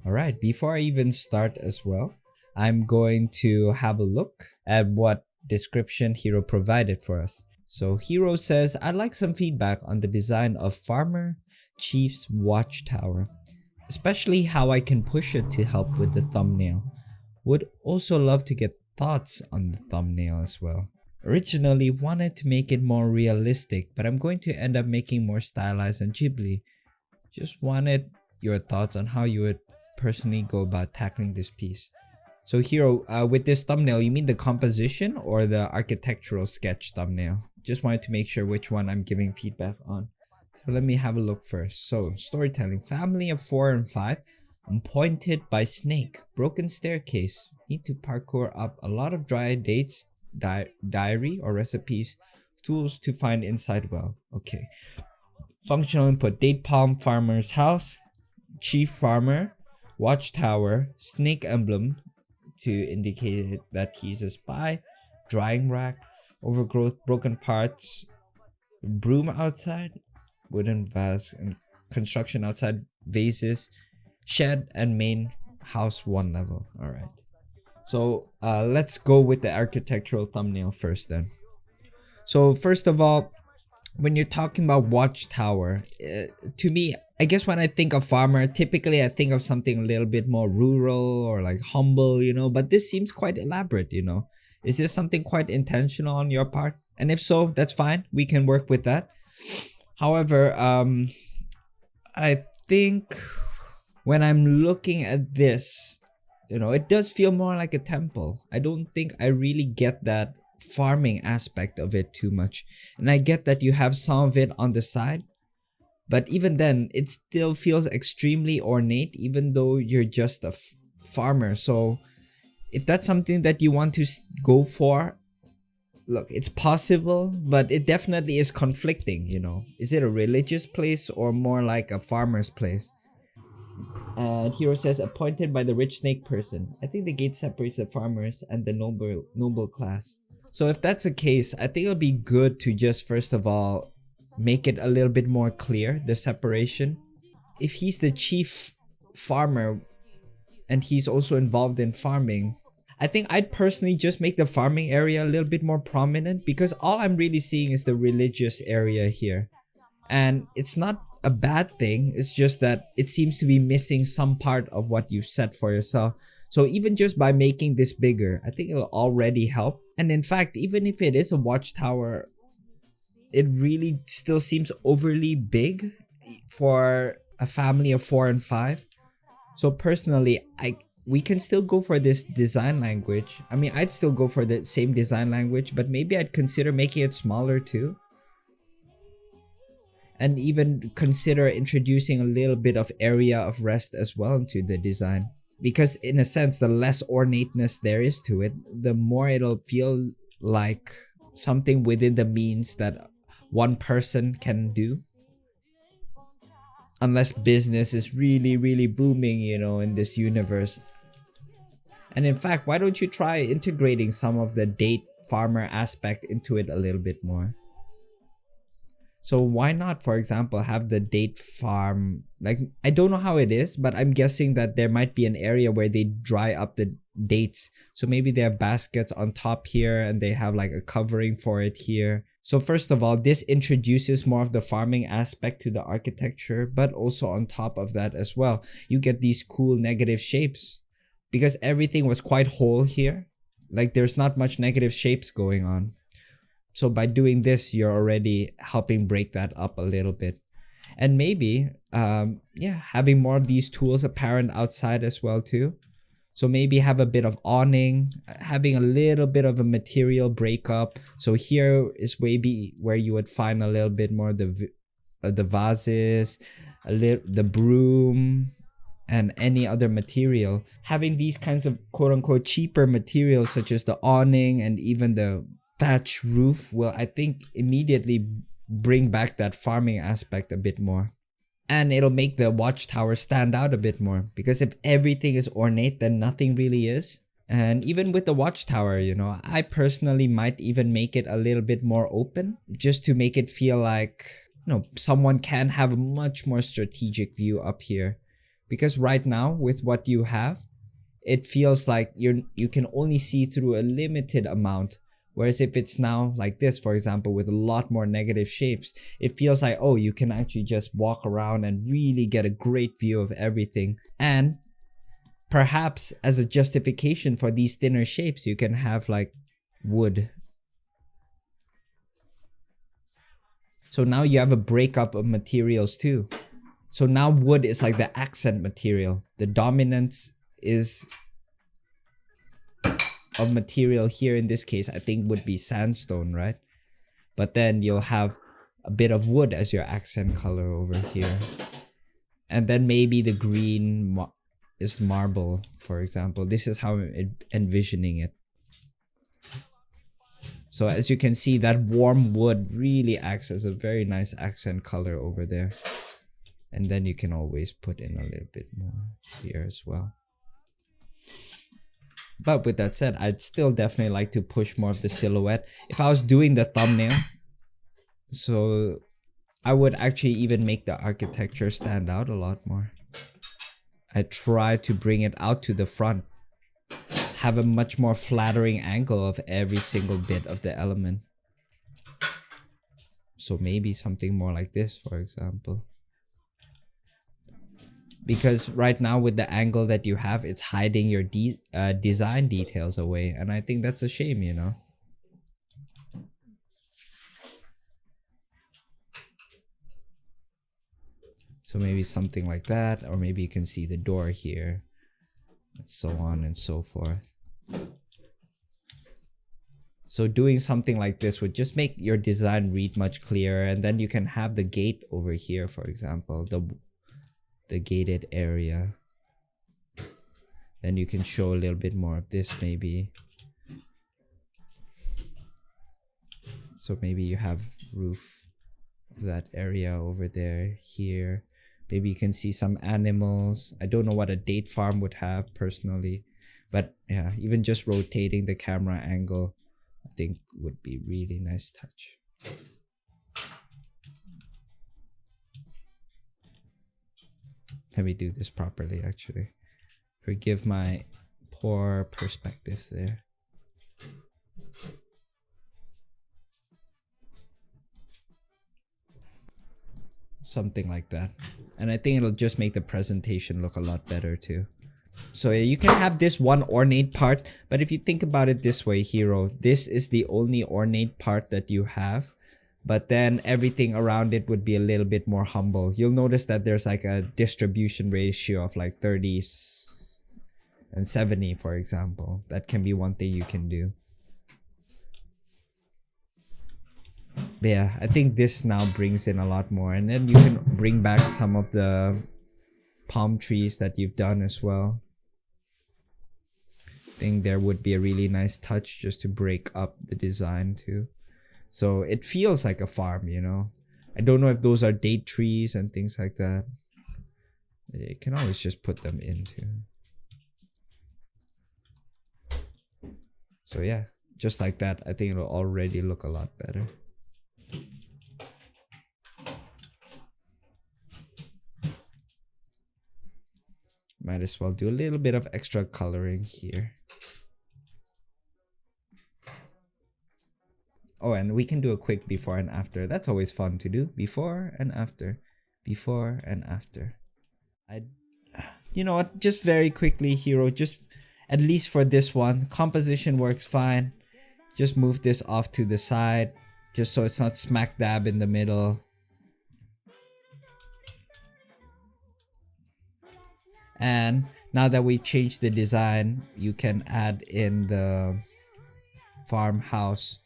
Alright, before I even start as well, I'm going to have a look at what description Hiro provided for us. So Hiro says, I'd like some feedback on the design of Farmer Chief's Watchtower, especially how I can push it to help with the thumbnail. Would also love to get thoughts on the thumbnail as well. Originally wanted to make it more realistic, but I'm going to end up making more stylized and Ghibli. Just wanted your thoughts on how you would personally go about tackling this piece. So Hiro, with this thumbnail, you mean the composition or the architectural sketch thumbnail? Just wanted to make sure which one I'm giving feedback on. So let me have a look first. So storytelling, family of 4 and 5, appointed by snake, broken staircase, need to parkour up a lot of dry dates, diary or recipes, tools to find inside well. Okay. Functional input, date palm farmer's house, chief farmer, watchtower, snake emblem to indicate that he's a spy, drying rack, overgrowth, broken parts, broom outside, wooden vase and construction outside, vases, shed and main house 1 level. Alright. So let's go with the architectural thumbnail first then. So first of all, when you're talking about watchtower, to me, I guess when I think of farmer, typically I think of something a little bit more rural or like humble, but this seems quite elaborate, Is this something quite intentional on your part? And if so, that's fine. We can work with that. However, I think when I'm looking at this, it does feel more like a temple. I don't think I really get that farming aspect of it too much. And I get that you have some of it on the side. But even then, it still feels extremely ornate even though you're just a farmer. So if that's something that you want to go for, look, it's possible, but it definitely is conflicting, Is it a religious place or more like a farmer's place? And Hiro says, appointed by the rich snake person. I think the gate separates the farmers and the noble class. So if that's the case, I think it'll be good to just first of all make it a little bit more clear, the separation. If he's the chief farmer and he's also involved in farming, I think I'd personally just make the farming area a little bit more prominent because all I'm really seeing is the religious area here. And it's not a bad thing, it's just that it seems to be missing some part of what you've set for yourself. So even just by making this bigger, I think it'll already help. And in fact, even if it is a watchtower, it really still seems overly big for a family of 4 and 5. So personally, we can still go for this design language. I mean, I'd still go for the same design language, but maybe I'd consider making it smaller too. And even consider introducing a little bit of area of rest as well into the design. Because in a sense, the less ornateness there is to it, the more it'll feel like something within the means that one person can do. Unless business is really, really booming, in this universe. And in fact, why don't you try integrating some of the date farmer aspect into it a little bit more? So why not, for example, have the date farm, like, I don't know how it is, but I'm guessing that there might be an area where they dry up the dates. So maybe they have baskets on top here and they have like a covering for it here. So first of all, this introduces more of the farming aspect to the architecture, but also on top of that as well, you get these cool negative shapes because everything was quite whole here. Like there's not much negative shapes going on. So by doing this, you're already helping break that up a little bit. And maybe, having more of these tools apparent outside as well too. So maybe have a bit of awning, having a little bit of a material breakup. So here is maybe where you would find a little bit more the vases, the broom, and any other material. Having these kinds of quote-unquote cheaper materials such as the awning and even the thatch roof will, I think, immediately bring back that farming aspect a bit more. And it'll make the watchtower stand out a bit more, because if everything is ornate, then nothing really is. And even with the watchtower, I personally might even make it a little bit more open, just to make it feel like, someone can have a much more strategic view up here. Because right now, with what you have, it feels like you can only see through a limited amount. Whereas if it's now like this, for example, with a lot more negative shapes, it feels like, oh, you can actually just walk around and really get a great view of everything. And perhaps as a justification for these thinner shapes, you can have like wood. So now you have a breakup of materials too. So now wood is like the accent material. The dominance is of material here in this case, I think would be sandstone, right? But then you'll have a bit of wood as your accent color over here. And then maybe the green is marble, for example. This is how I'm envisioning it. So as you can see, that warm wood really acts as a very nice accent color over there. And then you can always put in a little bit more here as well. But with that said, I'd still definitely like to push more of the silhouette. If I was doing the thumbnail, so I would actually even make the architecture stand out a lot more. I try to bring it out to the front. Have a much more flattering angle of every single bit of the element. So maybe something more like this, for example. Because right now with the angle that you have, it's hiding your design details away. And I think that's a shame, you know. So maybe something like that. Or maybe you can see the door here. And so on and so forth. So doing something like this would just make your design read much clearer. And then you can have the gate over here, for example. The gated area. Then you can show a little bit more of this maybe. So maybe you have roof of that area over there, here. Maybe you can see some animals. I don't know what a date farm would have personally. But yeah, even just rotating the camera angle, I think would be really nice touch. Let me do this properly actually. Forgive my poor perspective there. Something like that. And I think it'll just make the presentation look a lot better too. So yeah, you can have this one ornate part, but if you think about it this way, Hiro, this is the only ornate part that you have, but then everything around it would be a little bit more humble. You'll notice that there's like a distribution ratio of like 30 and 70, for example. That can be one thing you can do. But yeah, I think this now brings in a lot more, and then you can bring back some of the palm trees that you've done as well. I think there would be a really nice touch just to break up the design too. So it feels like a farm, you know. I don't know if those are date trees and things like that. You can always just put them into. So yeah, just like that, I think it'll already look a lot better. Might as well do a little bit of extra coloring here. Oh, and we can do a quick before and after. That's always fun to do. Before and after. Before and after. You know what? Just very quickly, Hiro. Just at least for this one. Composition works fine. Just move this off to the side. Just so it's not smack dab in the middle. And now that we've changed the design, you can add in the farmhouse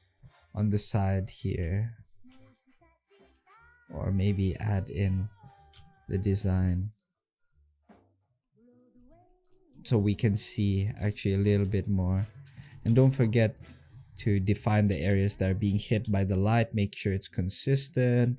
on the side here. Or maybe add in the design. So we can see actually a little bit more. And don't forget to define the areas that are being hit by the light. Make sure it's consistent.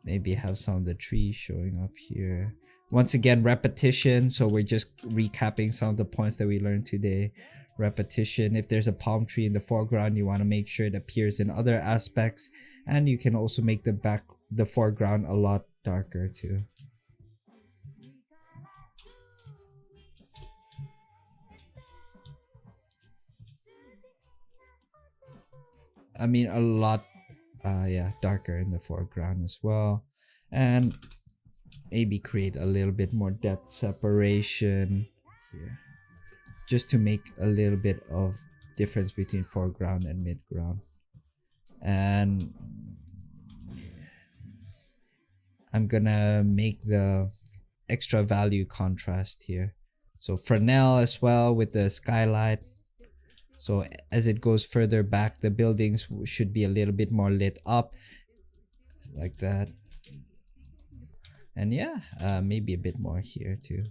Maybe have some of the trees showing up here. Once again, repetition. So we're just recapping some of the points that we learned today. Repetition. If there's a palm tree in the foreground, you want to make sure it appears in other aspects. And you can also make the foreground a lot darker too. I mean, a lot, yeah, darker in the foreground as well. And maybe create a little bit more depth separation here. Just to make a little bit of difference between foreground and midground. And I'm gonna make the extra value contrast here. So Fresnel as well with the skylight. So as it goes further back, the buildings should be a little bit more lit up. Like that. And yeah, maybe a bit more here too.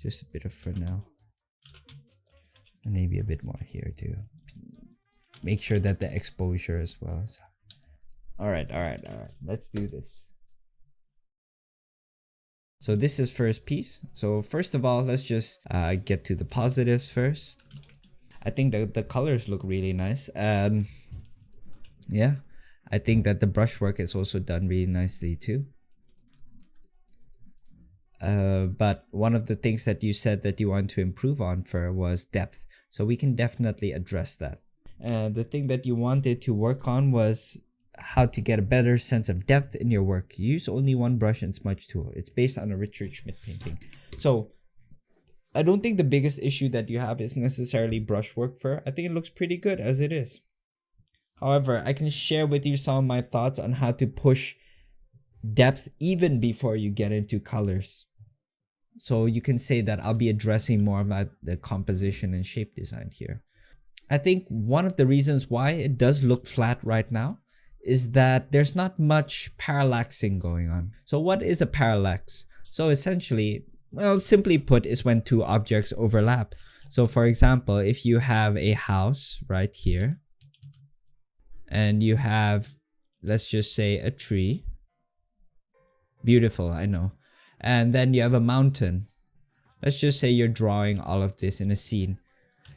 Just a bit of Fresnel. And maybe a bit more here too. Make sure that the exposure as well. Alright. Let's do this. So this is first piece. So first of all, let's just get to the positives first. I think that the colors look really nice. Yeah, I think that the brushwork is also done really nicely too. But one of the things that you said that you want to improve on was depth. So we can definitely address that. And the thing that you wanted to work on was how to get a better sense of depth in your work. Use only one brush and smudge tool. It's based on a Richard Schmidt painting. So I don't think the biggest issue that you have is necessarily brushwork fur. I think it looks pretty good as it is. However, I can share with you some of my thoughts on how to push depth even before you get into colors. So you can say that I'll be addressing more about the composition and shape design here. I think one of the reasons why it does look flat right now is that there's not much parallaxing going on. So what is a parallax? So essentially, well, simply put, is when two objects overlap. So for example, if you have a house right here, and you have, let's just say, a tree. Beautiful, I know. And then you have a mountain. Let's just say you're drawing all of this in a scene.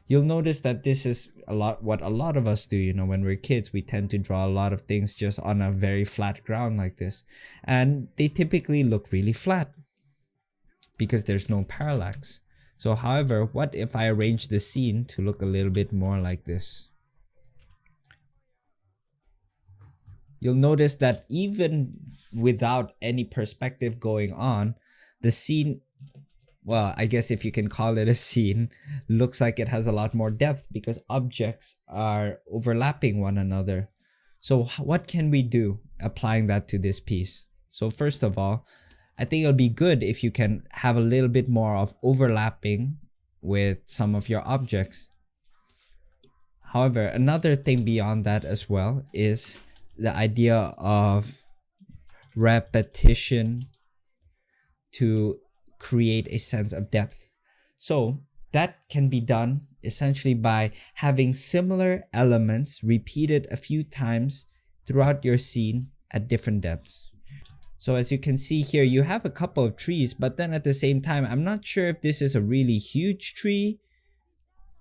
You'll notice that this is what a lot of us do, you know, when we're kids, we tend to draw a lot of things just on a very flat ground like this. And they typically look really flat because there's no parallax. So however, what if I arrange the scene to look a little bit more like this? You'll notice that even without any perspective going on, the scene, well, I guess if you can call it a scene, looks like it has a lot more depth because objects are overlapping one another. So what can we do applying that to this piece? So first of all, I think it'll be good if you can have a little bit more of overlapping with some of your objects. However, another thing beyond that as well is the idea of repetition to create a sense of depth. So that can be done essentially by having similar elements repeated a few times throughout your scene at different depths. So as you can see here, you have a couple of trees, but then at the same time, I'm not sure if this is a really huge tree.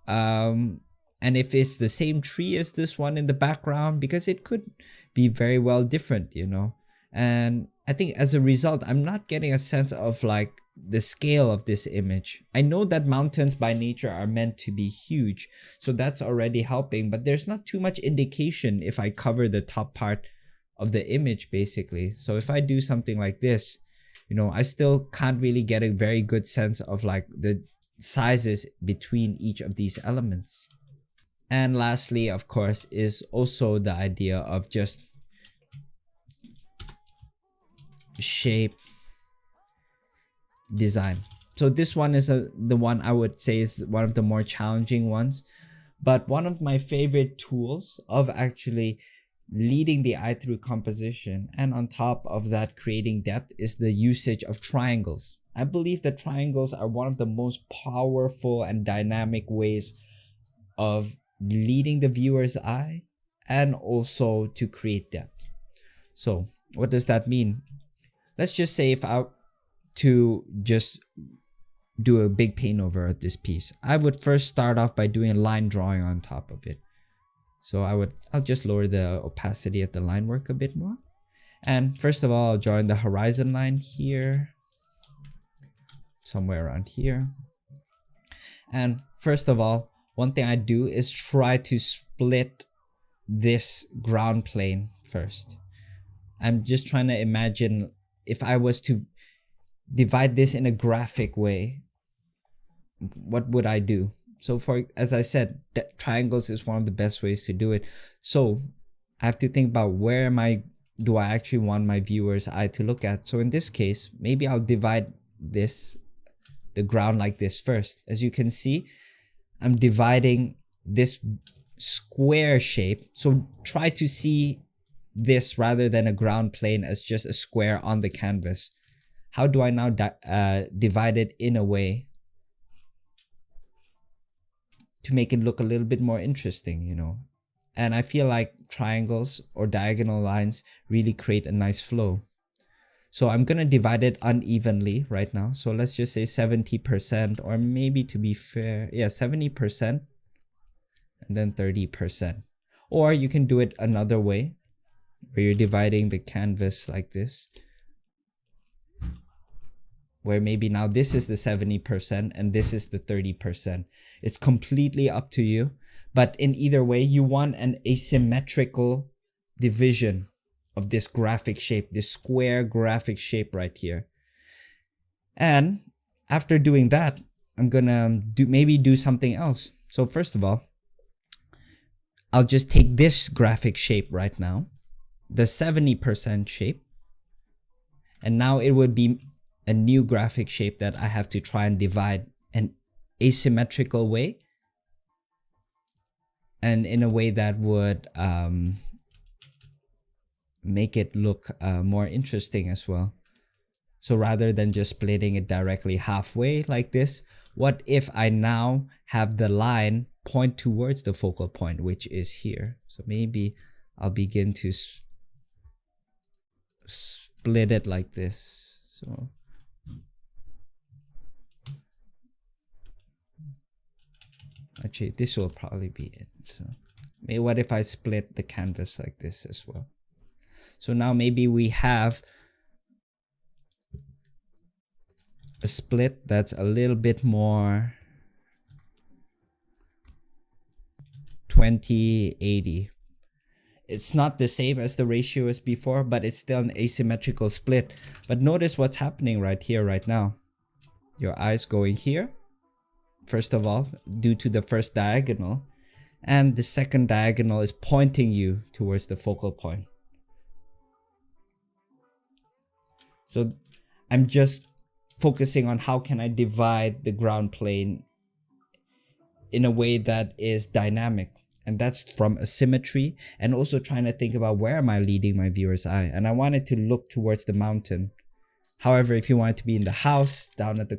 And if it's the same tree as this one in the background, because it could be very well different, you know. And I think as a result, I'm not getting a sense of like the scale of this image. I know that mountains by nature are meant to be huge, so that's already helping, but there's not too much indication if I cover the top part of the image basically. So if I do something like this, you know, I still can't really get a very good sense of like the sizes between each of these elements. And lastly, of course, is also the idea of just shape design. So this one is the one I would say is one of the more challenging ones. But one of my favorite tools of actually leading the eye through composition and on top of that creating depth is the usage of triangles. I believe that triangles are one of the most powerful and dynamic ways of leading the viewer's eye and also to create depth. So what does that mean? Let's just say if I to just do a big paint over at this piece, I would first start off by doing a line drawing on top of it. So I'll just lower the opacity of the line work a bit more. And first of all, I'll join the horizon line here, somewhere around here. And first of all, one thing I do is try to split this ground plane first. I'm just trying to imagine if I was to divide this in a graphic way, what would I do? So as I said, triangles is one of the best ways to do it. So I have to think about where do I actually want my viewer's eye to look at. So in this case, maybe I'll divide the ground like this first. As you can see, I'm dividing this square shape. So try to see this rather than a ground plane as just a square on the canvas. How do I now divide it in a way to make it look a little bit more interesting, you know? And I feel like triangles or diagonal lines really create a nice flow. So I'm gonna divide it unevenly right now. So let's just say 70%, or maybe to be fair, yeah, 70% and then 30%. Or you can do it another way, where you're dividing the canvas like this, where maybe now this is the 70% and this is the 30%. It's completely up to you. But in either way, you want an asymmetrical division of this graphic shape, this square graphic shape right here. And after doing that, I'm gonna maybe do something else. So first of all, I'll just take this graphic shape right now, the 70% shape, and now it would be a new graphic shape that I have to try and divide an asymmetrical way, and in a way that would make it look more interesting as well. So rather than just splitting it directly halfway like this, what if I now have the line point towards the focal point, which is here? So maybe I'll begin to split it like this. So actually, this will probably be it. So maybe what if I split the canvas like this as well? So now maybe we have a split that's a little bit more 20-80. It's not the same as the ratio as before, but it's still an asymmetrical split. But notice what's happening right here, right now. Your eye's going here, first of all, due to the first diagonal, and the second diagonal is pointing you towards the focal point. So I'm just focusing on how can I divide the ground plane in a way that is dynamic. And that's from asymmetry, and also trying to think about where am I leading my viewer's eye. And I want it to look towards the mountain. However, if you want it to be in the house, down at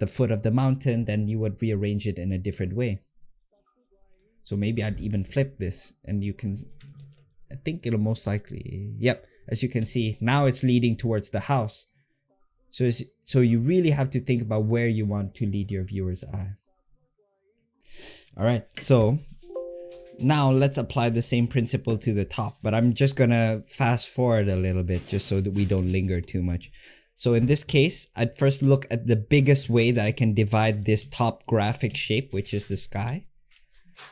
the foot of the mountain, then you would rearrange it in a different way. So maybe I'd even flip this, and you can, I think it'll most likely, yep. As you can see, now it's leading towards the house. So you really have to think about where you want to lead your viewer's eye. Alright, so now let's apply the same principle to the top, but I'm just gonna fast forward a little bit just so that we don't linger too much. So in this case, I'd first look at the biggest way that I can divide this top graphic shape, which is the sky.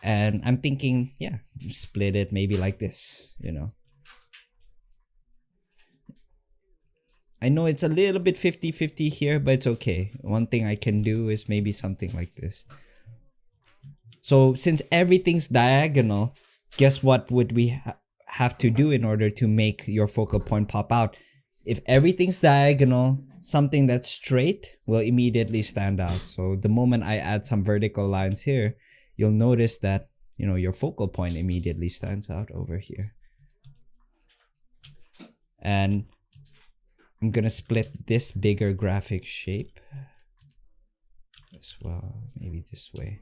And I'm thinking, yeah, split it maybe like this, you know. I know it's a little bit 50-50 here, but it's okay. One thing I can do is maybe something like this. So since everything's diagonal, guess what would we have to do in order to make your focal point pop out? If everything's diagonal, something that's straight will immediately stand out. So the moment I add some vertical lines here, you'll notice that, you know, your focal point immediately stands out over here. And I'm gonna split this bigger graphic shape as well, maybe this way.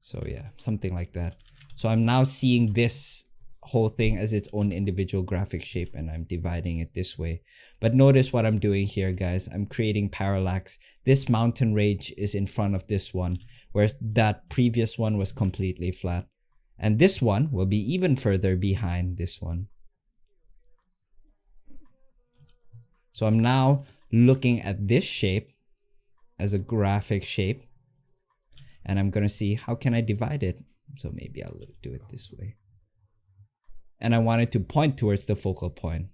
So yeah, something like that. So I'm now seeing this whole thing as its own individual graphic shape, and I'm dividing it this way. But notice what I'm doing here, guys. I'm creating parallax. This mountain range is in front of this one, whereas that previous one was completely flat. And this one will be even further behind this one. So I'm now looking at this shape as a graphic shape, and I'm gonna see how can I divide it. So maybe I'll do it this way. And I want it to point towards the focal point.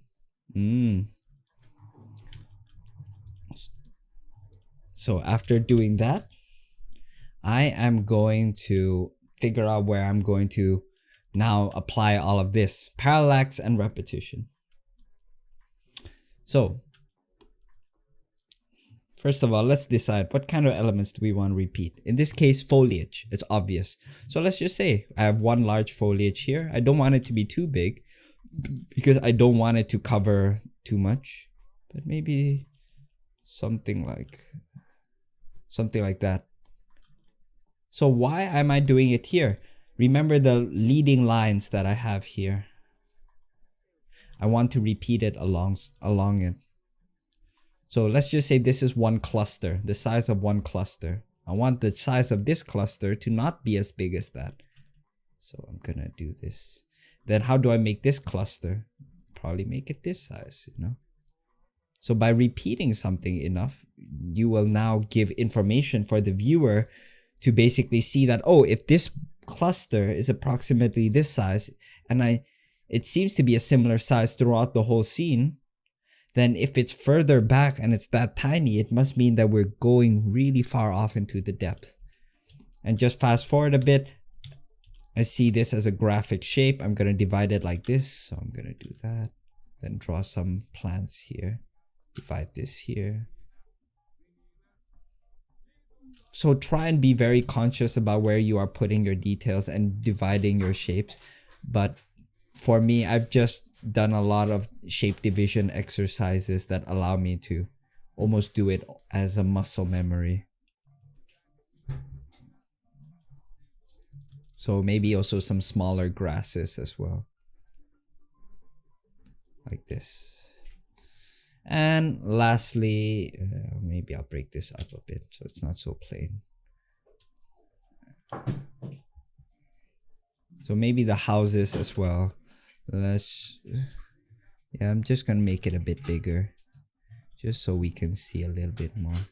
So after doing that, I am going to figure out where I'm going to now apply all of this. Parallax and repetition. So, first of all, let's decide what kind of elements do we want to repeat. In this case, foliage. It's obvious. So let's just say I have one large foliage here. I don't want it to be too big because I don't want it to cover too much. But maybe something like that. So why am I doing it here? Remember the leading lines that I have here. I want to repeat it along it. So let's just say this is one cluster, the size of one cluster. I want the size of this cluster to not be as big as that. So I'm gonna do this. Then how do I make this cluster? Probably make it this size, you know? So by repeating something enough, you will now give information for the viewer to basically see that, oh, if this cluster is approximately this size, and it seems to be a similar size throughout the whole scene, then if it's further back and it's that tiny, it must mean that we're going really far off into the depth. And just fast forward a bit, I see this as a graphic shape. I'm gonna divide it like this, so I'm gonna do that. Then draw some plants here. Divide this here. So try and be very conscious about where you are putting your details and dividing your shapes. But for me, I've just done a lot of shape division exercises that allow me to almost do it as a muscle memory. So maybe also some smaller grasses as well. Like this. And lastly, maybe I'll break this up a bit so it's not so plain. So maybe the houses as well. Yeah, I'm just gonna make it a bit bigger, just so we can see a little bit more.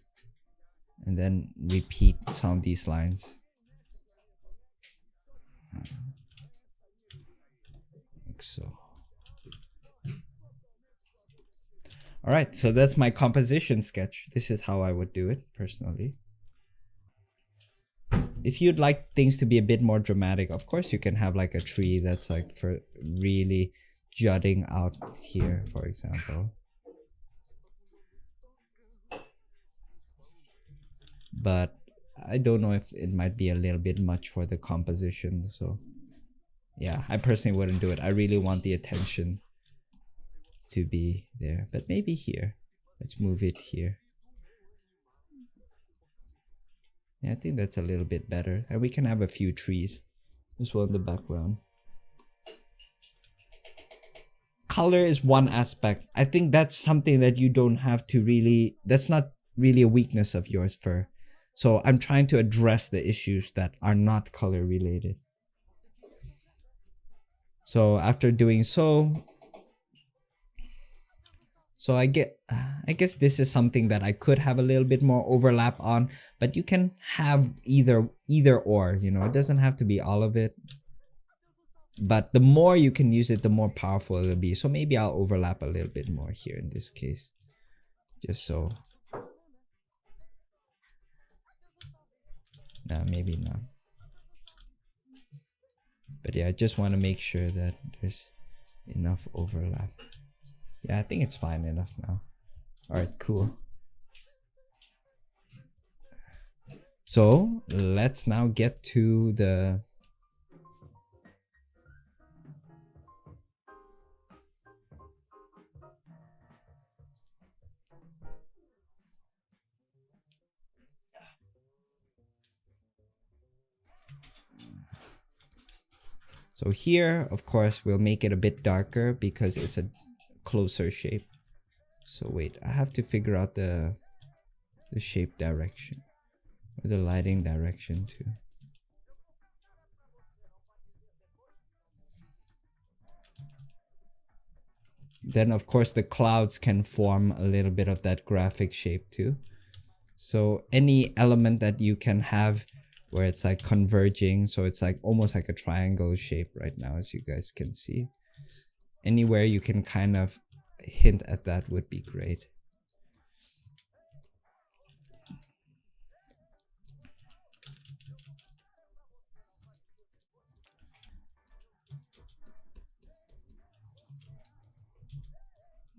And then repeat some of these lines. Like so. Alright, so that's my composition sketch. This is how I would do it, personally. If you'd like things to be a bit more dramatic, of course you can have like a tree that's like for really jutting out here, for example. But I don't know if it might be a little bit much for the composition, so yeah, I personally wouldn't do it. I really want the attention to be there, but maybe here. Let's move it here. Yeah, I think that's a little bit better. And we can have a few trees as well in the background. Color is one aspect. I think that's something that you don't have to really, that's not really a weakness of yours, Fur. So I'm trying to address the issues that are not color related. So after doing so I guess this is something that I could have a little bit more overlap on, but you can have either or, you know, it doesn't have to be all of it. But the more you can use it, the more powerful it'll be. So maybe I'll overlap a little bit more here in this case. Just so. Nah, maybe not. But yeah, I just want to make sure that there's enough overlap. Yeah, I think it's fine enough now. Alright, cool. So, let's now get to the... So here, of course, we'll make it a bit darker because it's a closer shape. So wait, I have to figure out the shape direction or the lighting direction too. Then of course the clouds can form a little bit of that graphic shape too. So any element that you can have where it's like converging, so it's like almost like a triangle shape right now, as you guys can see. Anywhere you can kind of hint at that would be great.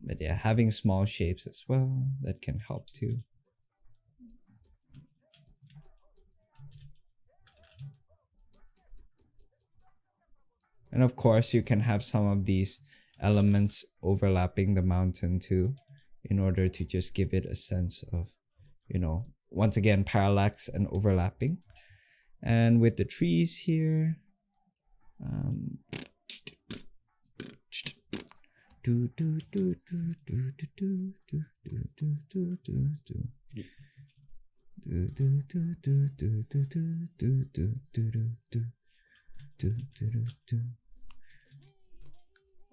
But yeah, having small shapes as well, that can help too. And of course, you can have some of these elements overlapping the mountain too, in order to just give it a sense of, you know, once again, parallax and overlapping. And with the trees here,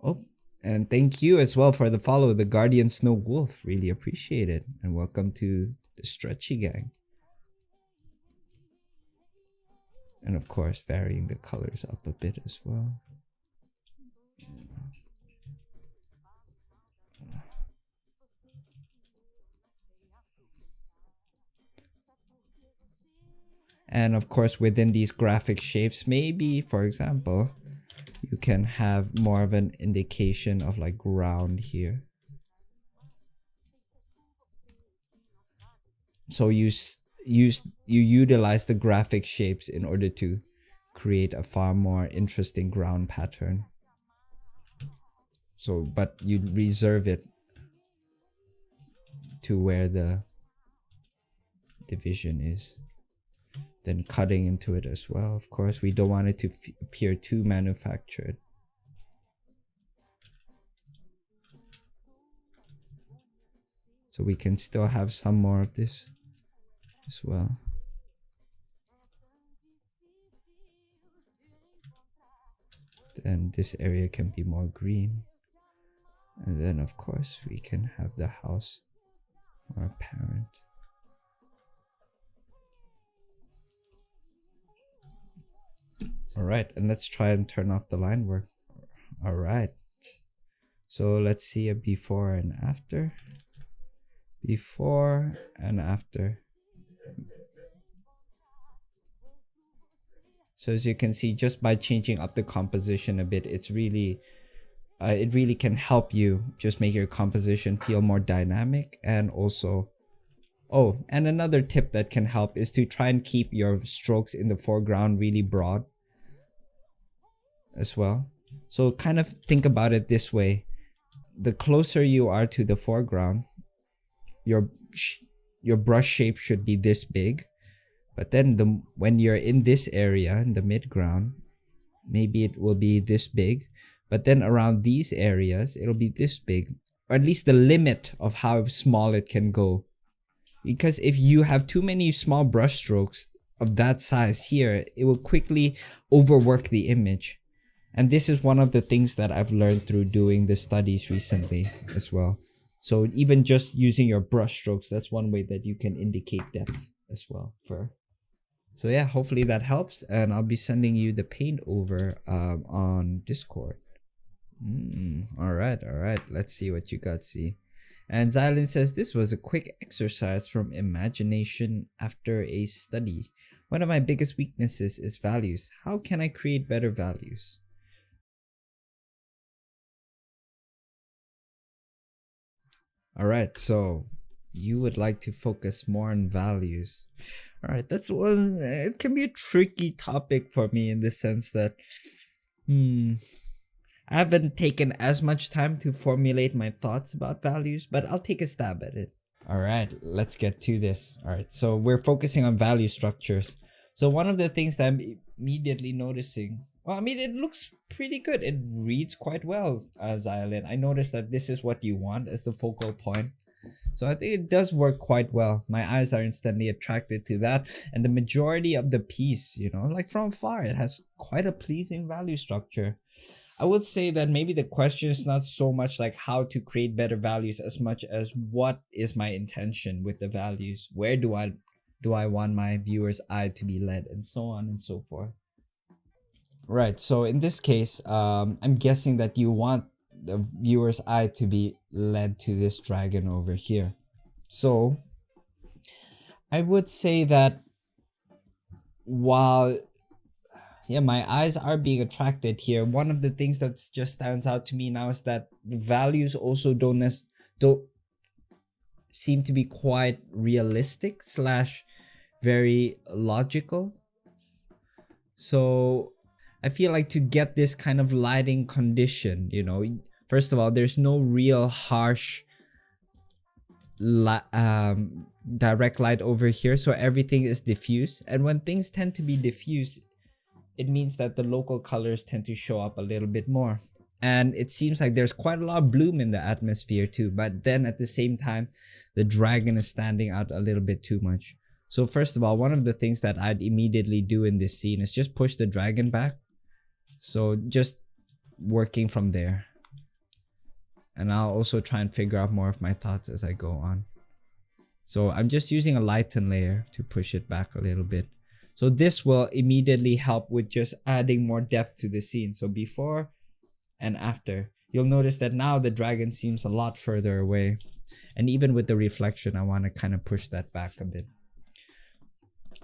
oh, and thank you as well for the follow, the Guardian Snow Wolf. Really appreciate it. And welcome to the Stretchy Gang. And of course, varying the colors up a bit as well. And of course, within these graphic shapes, maybe, for example, you can have more of an indication of like ground here. So you utilize the graphic shapes in order to create a far more interesting ground pattern. So, but you reserve it to where the division is. Then cutting into it as well. Of course, we don't want it to appear too manufactured. So we can still have some more of this as well. Then this area can be more green. And then of course we can have the house more apparent. Alright, and let's try and turn off the line work. Alright. So let's see a before and after. Before and after. So as you can see, just by changing up the composition a bit, it's really it really can help you just make your composition feel more dynamic. And also, oh, and another tip that can help is to try and keep your strokes in the foreground really broad as well. So kind of think about it this way: the closer you are to the foreground, your brush shape should be this big, but then when you're in this area in the midground, maybe it will be this big, but then around these areas it'll be this big, or at least the limit of how small it can go. Because if you have too many small brush strokes of that size here, it will quickly overwork the image. And this is one of the things that I've learned through doing the studies recently as well. So even just using your brush strokes, that's one way that you can indicate depth as well. So yeah, hopefully that helps, and I'll be sending you the paint over on Discord. Alright, let's see what you got, see. And Zyalin says, this was a quick exercise from imagination after a study. One of my biggest weaknesses is values. How can I create better values? Alright, so you would like to focus more on values. Alright, that's one. It can be a tricky topic for me in the sense that I haven't taken as much time to formulate my thoughts about values, but I'll take a stab at it. Alright, let's get to this. Alright, so we're focusing on value structures. So one of the things that I'm immediately noticing, well, I mean, it looks pretty good. It reads quite well, Zyalin. I noticed that this is what you want as the focal point. So I think it does work quite well. My eyes are instantly attracted to that. And the majority of the piece, you know, like from far, it has quite a pleasing value structure. I would say that maybe the question is not so much like how to create better values as much as what is my intention with the values. Where do I want my viewer's eye to be led, and so on and so forth. Right, so in this case, I'm guessing that you want the viewer's eye to be led to this dragon over here. So I would say that while my eyes are being attracted here, one of the things that just stands out to me now is that the values also don't seem to be quite realistic slash very logical. So I feel like to get this kind of lighting condition, first of all, there's no real harsh direct light over here, so everything is diffused. And when things tend to be diffused, it means that the local colors tend to show up a little bit more. And it seems like there's quite a lot of bloom in the atmosphere too, but then at the same time, the dragon is standing out a little bit too much. So first of all, one of the things that I'd immediately do in this scene is just push the dragon back. So just working from there. And I'll also try and figure out more of my thoughts as I go on. So I'm just using a lighten layer to push it back a little bit. So this will immediately help with just adding more depth to the scene. So before and after, you'll notice that now the dragon seems a lot further away. And even with the reflection, I want to kind of push that back a bit.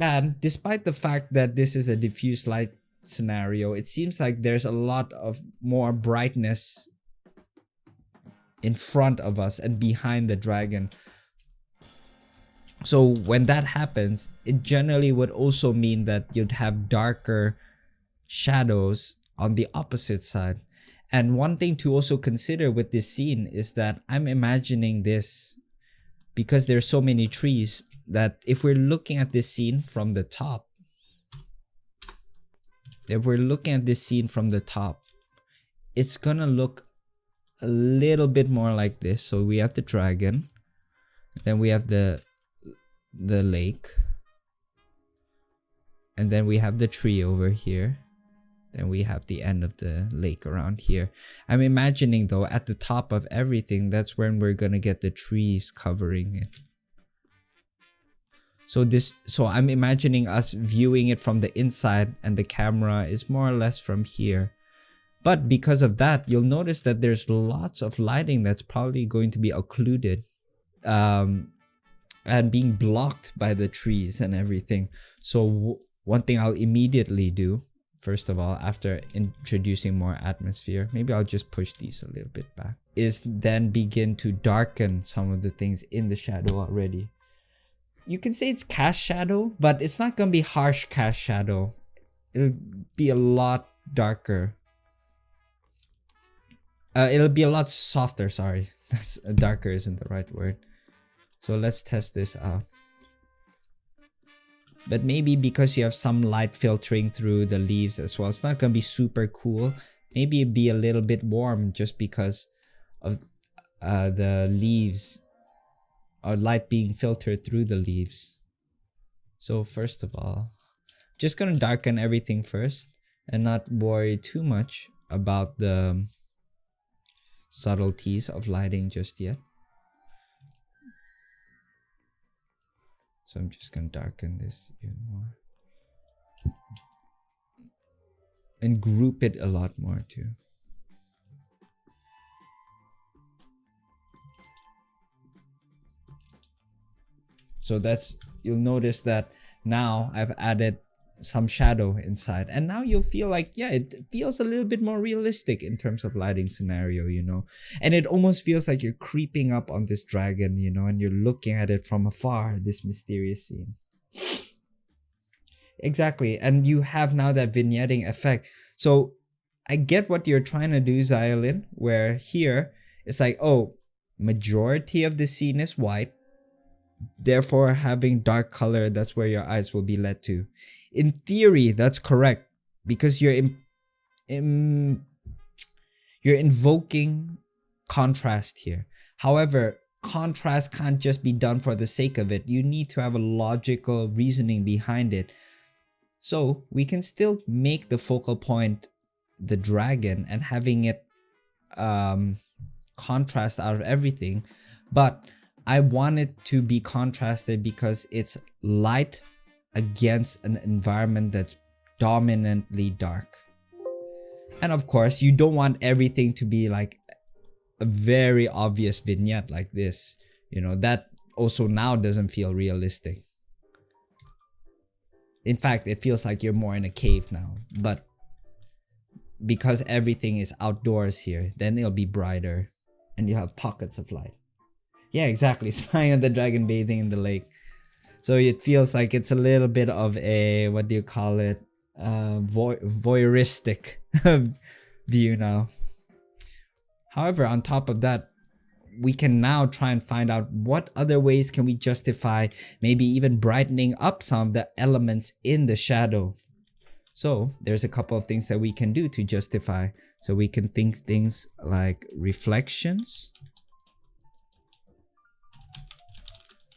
And despite the fact that this is a diffuse light scenario, it seems like there's a lot of more brightness in front of us and behind the dragon. So when that happens, it generally would also mean that you'd have darker shadows on the opposite side. And one thing to also consider with this scene is that I'm imagining this because there's so many trees that if we're looking at this scene from the top, it's gonna look a little bit more like this. So we have the dragon, then we have the lake, and then we have the tree over here, then we have the end of the lake around here. I'm imagining though at the top of everything, that's when we're gonna get the trees covering it. So I'm imagining us viewing it from the inside and the camera is more or less from here. But because of that, you'll notice that there's lots of lighting that's probably going to be occluded and being blocked by the trees and everything. So one thing I'll immediately do, first of all, after introducing more atmosphere, maybe I'll just push these a little bit back, is then begin to darken some of the things in the shadow already. You can say it's cast shadow, but it's not gonna be harsh cast shadow. It'll be a lot darker. It'll be a lot softer, sorry. Darker isn't the right word. So let's test this out. But maybe because you have some light filtering through the leaves as well, it's not gonna be super cool. Maybe it'd be a little bit warm just because of the leaves or light being filtered through the leaves. So first of all, just gonna darken everything first and not worry too much about the subtleties of lighting just yet. So I'm just gonna darken this even more and group it a lot more too. So you'll notice that now I've added some shadow inside, and now you'll feel like, yeah, it feels a little bit more realistic in terms of lighting scenario, and it almost feels like you're creeping up on this dragon, and you're looking at it from afar, this mysterious scene. Exactly, and you have now that vignetting effect. So I get what you're trying to do, Zyalin, where here it's like, oh, majority of the scene is white, therefore having dark color, that's where your eyes will be led to. In theory, that's correct because you're invoking contrast here. However, contrast can't just be done for the sake of it. You need to have a logical reasoning behind it. So we can still make the focal point the dragon and having it contrast out of everything, but I want it to be contrasted because it's light against an environment that's dominantly dark. And of course, you don't want everything to be like a very obvious vignette like this. You know, that also now doesn't feel realistic. In fact, it feels like you're more in a cave now. But because everything is outdoors here, then it'll be brighter and you have pockets of light. Yeah, exactly. Spying on the dragon bathing in the lake. So it feels like it's a little bit of a, what do you call it? Voyeuristic view now. However, on top of that, we can now try and find out what other ways can we justify maybe even brightening up some of the elements in the shadow. So there's a couple of things that we can do to justify. So we can think things like reflections,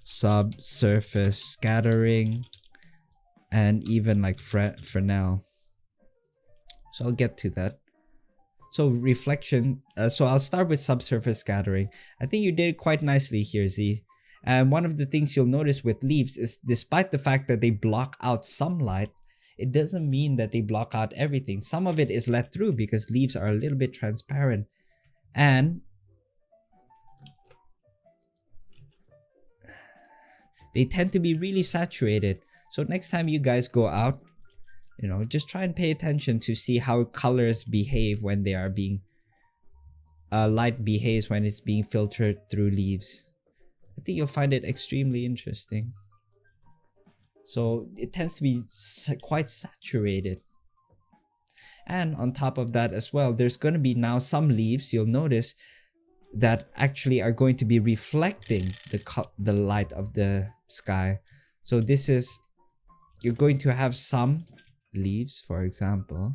subsurface scattering, and even like Fresnel. So I'll get to that. So reflection, so I'll start with subsurface scattering. I think you did quite nicely here, Z. And one of the things you'll notice with leaves is despite the fact that they block out some light, it doesn't mean that they block out everything. Some of it is let through because leaves are a little bit transparent. And they tend to be really saturated. So next time you guys go out, you know, just try and pay attention to see how colors behave when they are being light behaves when it's being filtered through leaves. I think you'll find it extremely interesting. So it tends to be quite saturated. And on top of that as well, there's going to be now some leaves you'll notice that actually are going to be reflecting the light of the sky. So this is, you're going to have some leaves, for example,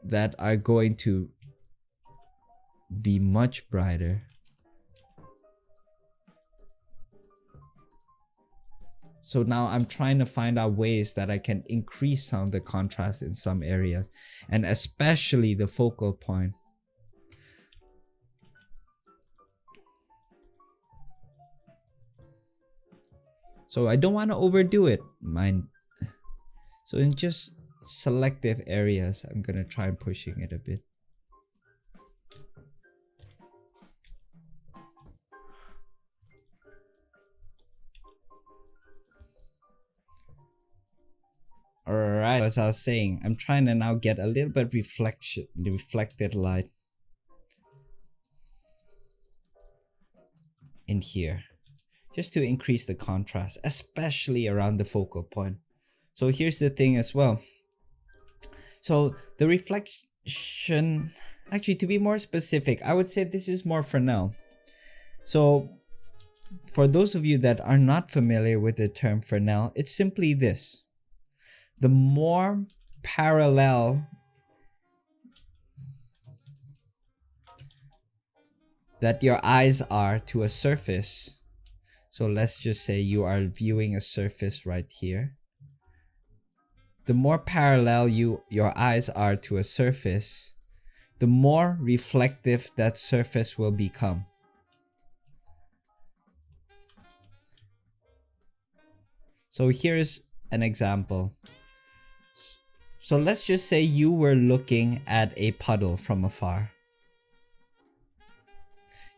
that are going to be much brighter. So now I'm trying to find out ways that I can increase some of the contrast in some areas, and especially the focal point. So I don't want to overdo it, mind. So in just selective areas, I'm gonna try pushing it a bit. Alright, as I was saying, I'm trying to now get a little bit reflected light in here, just to increase the contrast, especially around the focal point. So here's the thing as well. So the reflection, actually to be more specific, I would say this is more Fresnel. So for those of you that are not familiar with the term Fresnel, it's simply this. The more parallel that your eyes are to a surface, so let's just say you are viewing a surface right here. The more parallel your eyes are to a surface, the more reflective that surface will become. So here's an example. So let's just say you were looking at a puddle from afar.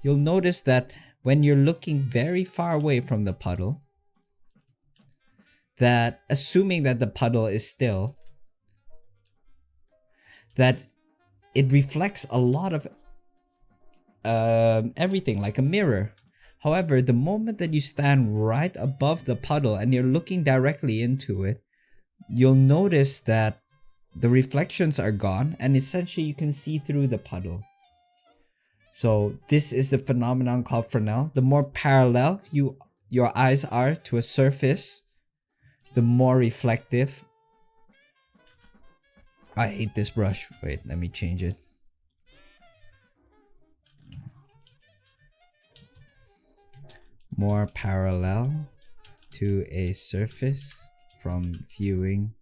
You'll notice that when you're looking very far away from the puddle, that assuming that the puddle is still, that it reflects a lot of everything like a mirror. However, the moment that you stand right above the puddle and you're looking directly into it, you'll notice that the reflections are gone and essentially you can see through the puddle. So this is the phenomenon called Fresnel. The more parallel your eyes are to a surface, the more reflective. I hate this brush. Wait, let me change it. More parallel to a surface from viewing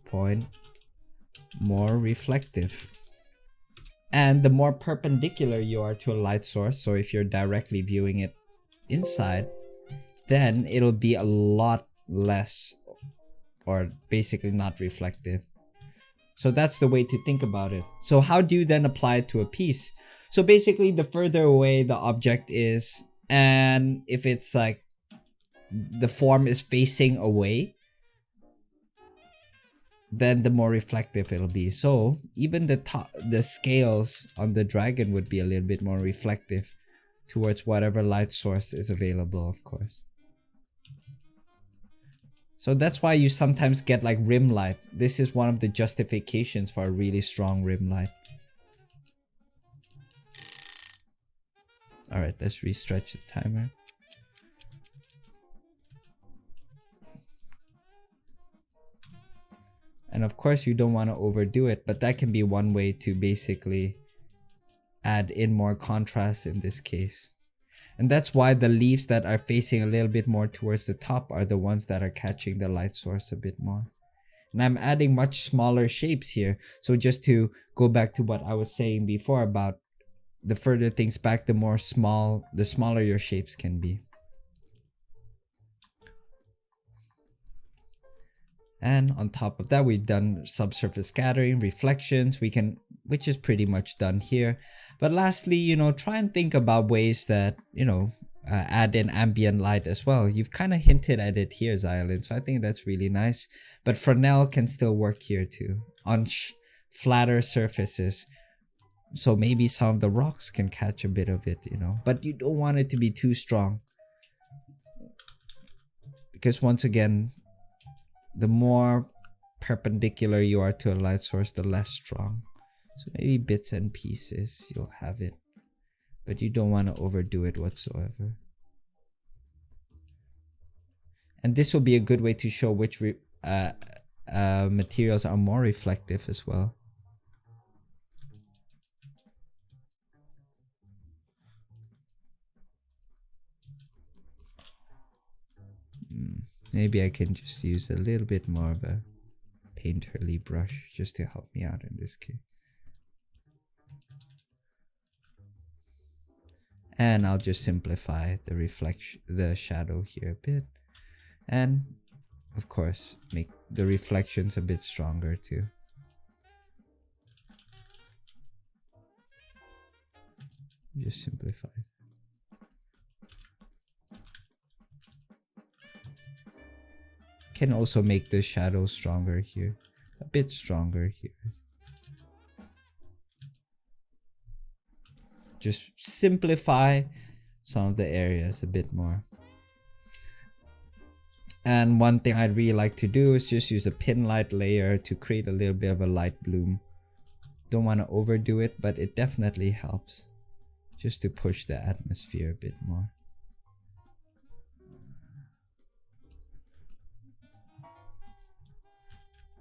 point more reflective. And the more perpendicular you are to a light source, so if you're directly viewing it inside, then it'll be a lot less, or basically not reflective. So that's the way to think about it. So how do you then apply it to a piece? So basically, the further away the object is, and if it's like the form is facing away, then the more reflective it'll be. So even the scales on the dragon would be a little bit more reflective towards whatever light source is available, of course. So that's why you sometimes get like rim light. This is one of the justifications for a really strong rim light. Alright, let's restretch the timer. And of course you don't want to overdo it, but that can be one way to basically add in more contrast in this case. And that's why the leaves that are facing a little bit more towards the top are the ones that are catching the light source a bit more. And I'm adding much smaller shapes here. So just to go back to what I was saying before about the further things back, the smaller your shapes can be. And on top of that, we've done subsurface scattering, reflections, which is pretty much done here. But lastly, try and think about ways that, add in ambient light as well. You've kind of hinted at it here, Zyalin, so I think that's really nice. But Fresnel can still work here too, on flatter surfaces. So maybe some of the rocks can catch a bit of it, But you don't want it to be too strong. Because once again, the more perpendicular you are to a light source, the less strong. So maybe bits and pieces, you'll have it. But you don't want to overdo it whatsoever. And this will be a good way to show which materials are more reflective as well. Maybe I can just use a little bit more of a painterly brush just to help me out in this case. And I'll just simplify the shadow here a bit. And of course, make the reflections a bit stronger too. Just simplify it. Can also make the shadow stronger here, a bit stronger here. Just simplify some of the areas a bit more. And one thing I'd really like to do is just use a pin light layer to create a little bit of a light bloom. Don't want to overdo it, but it definitely helps just to push the atmosphere a bit more.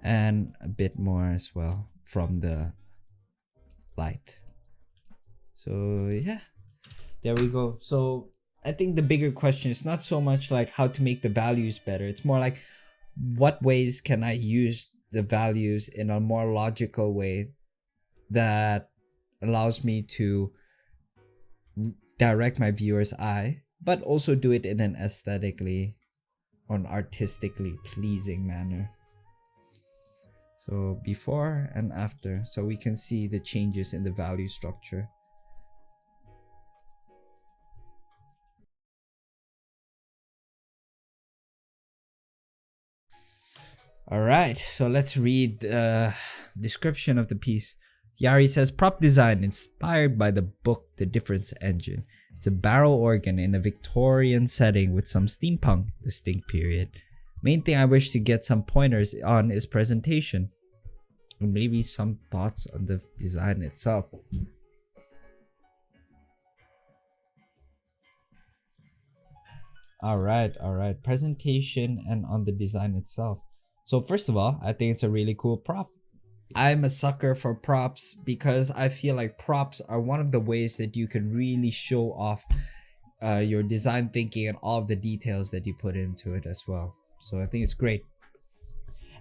And a bit more as well from the light. So yeah, there we go. So I think the bigger question is not so much like how to make the values better. It's more like what ways can I use the values in a more logical way that allows me to direct my viewer's eye, but also do it in an aesthetically or an artistically pleasing manner. So before and after, so we can see the changes in the value structure. Alright, so let's read the description of the piece. Yari says, prop design inspired by the book The Difference Engine. It's a barrel organ in a Victorian setting with some steampunk distinct period. Main thing I wish to get some pointers on is presentation. And maybe some thoughts on the design itself. Alright, presentation and on the design itself. So first of all, I think it's a really cool prop. I'm a sucker for props because I feel like props are one of the ways that you can really show off your design thinking and all of the details that you put into it as well. So I think it's great.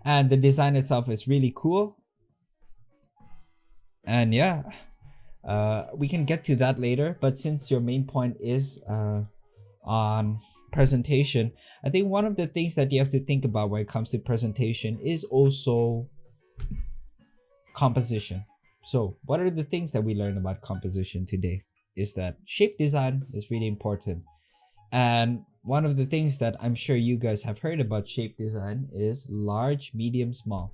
And the design itself is really cool. And yeah, we can get to that later, but since your main point is on presentation, I think one of the things that you have to think about when it comes to presentation is also composition. So what are the things that we learned about composition today? Is that shape design is really important. And one of the things that I'm sure you guys have heard about shape design is large, medium, small.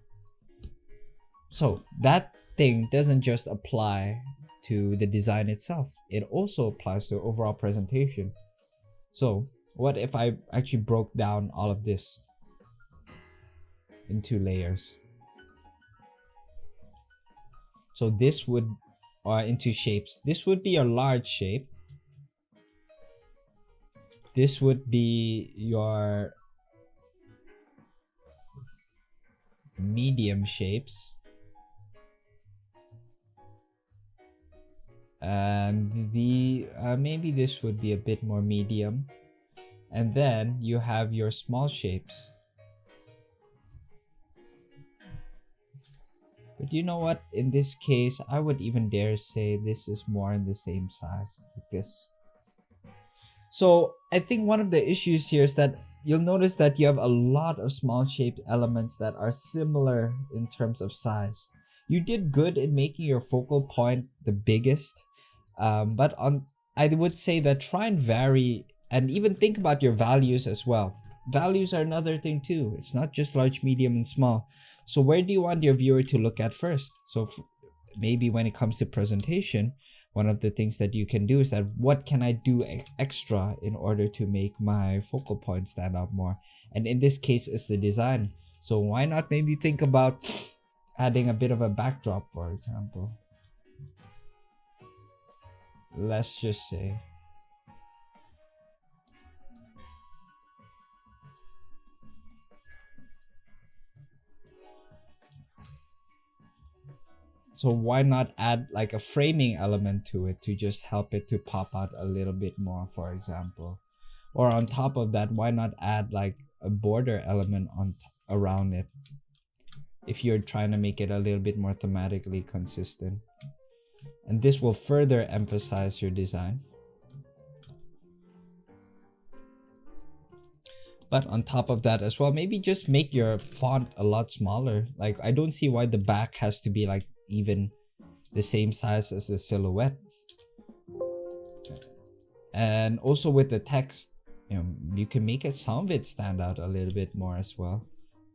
So that thing doesn't just apply to the design itself, it also applies to overall presentation. So what if I actually broke down all of this into layers? So this would, or into shapes, this would be a large shape. This would be your medium shapes. And the maybe this would be a bit more medium. And then you have your small shapes. But you know what? In this case, I would even dare say this is more in the same size, like this. So I think one of the issues here is that you'll notice that you have a lot of small shaped elements that are similar in terms of size. You did good in making your focal point the biggest, but I would say that try and vary and even think about your values as well. Values are another thing too. It's not just large, medium, and small. So where do you want your viewer to look at first? So maybe when it comes to presentation, one of the things that you can do is that what can I do extra in order to make my focal point stand out more? And in this case, it's the design. So why not maybe think about adding a bit of a backdrop, for example. Let's just say. So why not add like a framing element to it to just help it to pop out a little bit more, for example. Or on top of that, why not add like a border element around it if you're trying to make it a little bit more thematically consistent. And this will further emphasize your design. But on top of that as well, maybe just make your font a lot smaller. Like I don't see why the back has to be like even the same size as the silhouette. And also with the text, you can make some of it stand out a little bit more as well.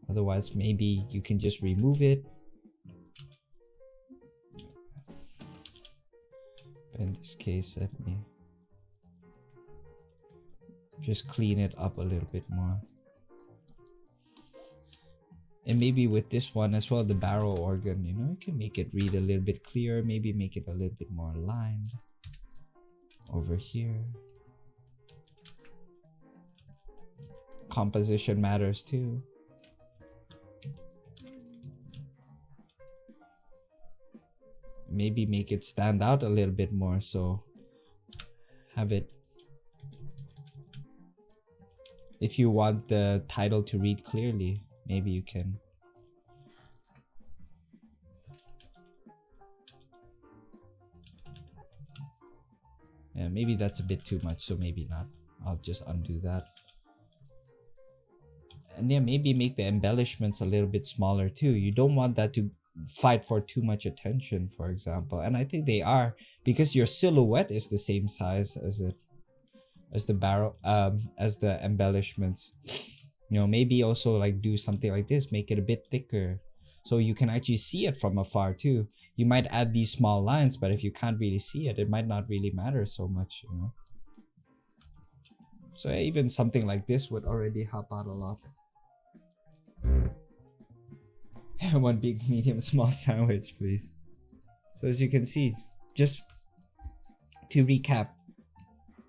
Otherwise, maybe you can just remove it. In this case, let me just clean it up a little bit more. And maybe with this one as well, the barrel organ, you can make it read a little bit clearer, maybe make it a little bit more aligned over here. Composition matters too. Maybe make it stand out a little bit more, so have it. If you want the title to read clearly, maybe you can. Yeah, maybe that's a bit too much, so maybe not. I'll just undo that. And yeah, maybe make the embellishments a little bit smaller too. You don't want that to fight for too much attention, for example. And I think they are, because your silhouette is the same size as the barrel, as the embellishments. Maybe also like do something like this, make it a bit thicker so you can actually see it from afar too. You might add these small lines, but if you can't really see it, it might not really matter so much, So even something like this would already help out a lot. One big, medium, small sandwich, please. So as you can see, just to recap,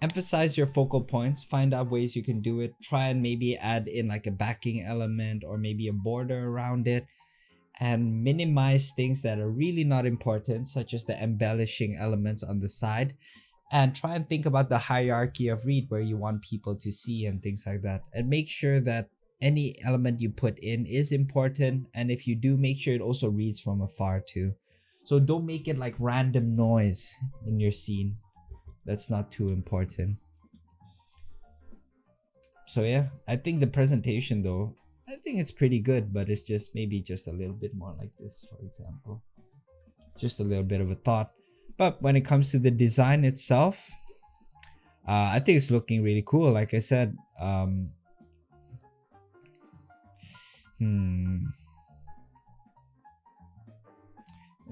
emphasize your focal points, find out ways you can do it, try and maybe add in like a backing element or maybe a border around it, and minimize things that are really not important, such as the embellishing elements on the side, and try and think about the hierarchy of read where you want people to see and things like that, and make sure that any element you put in is important, and if you do, make sure it also reads from afar too. So don't make it like random noise in your scene. That's not too important. So yeah, I think the presentation though, I think it's pretty good, but it's just maybe just a little bit more like this, for example. Just a little bit of a thought. But when it comes to the design itself, I think it's looking really cool. Like I said,